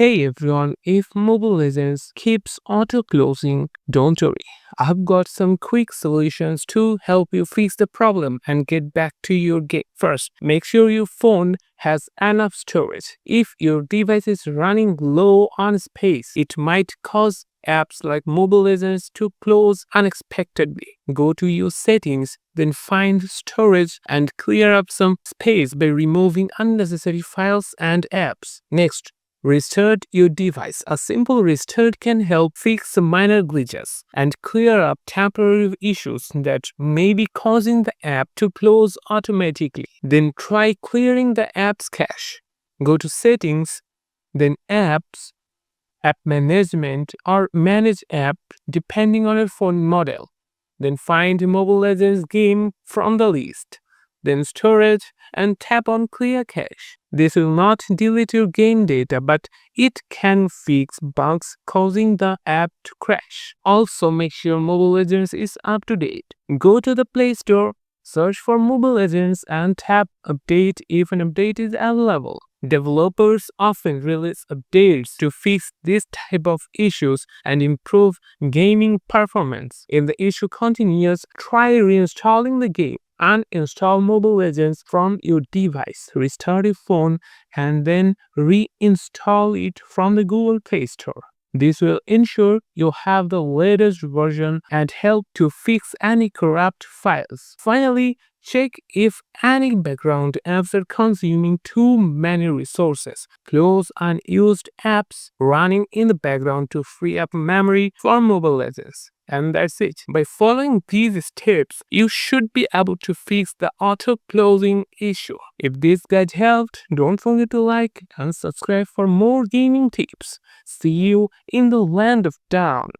Hey everyone, if Mobile Legends keeps auto-closing, don't worry. I've got some quick solutions to help you fix the problem and get back to your game. First, make sure your phone has enough storage. If your device is running low on space, it might cause apps like Mobile Legends to close unexpectedly. Go to your settings, then find storage and clear up some space by removing unnecessary files and apps. Next, restart your device. A simple restart can help fix minor glitches and clear up temporary issues that may be causing the app to close automatically. Then try clearing the app's cache. Go to Settings, then Apps, App Management, or Manage App depending on your phone model. Then find Mobile Legends game from the list. Then Storage and tap on Clear Cache. This will not delete your game data, but it can fix bugs causing the app to crash. Also, make sure Mobile Legends is up to date. Go to the Play Store, search for Mobile Legends and tap Update if an update is available. Developers often release updates to fix this type of issues and improve gaming performance. If the issue continues, try reinstalling the game. Uninstall Mobile Legends from your device, restart your phone, and then reinstall it from the Google Play Store. This will ensure you have the latest version and help to fix any corrupt files. Finally, check if any background apps are consuming too many resources. Close unused apps running in the background to free up memory for Mobile Legends. And that's it. By following these steps, you should be able to fix the auto-closing issue. If this guide helped, don't forget to like and subscribe for more gaming tips. See you in the land of down.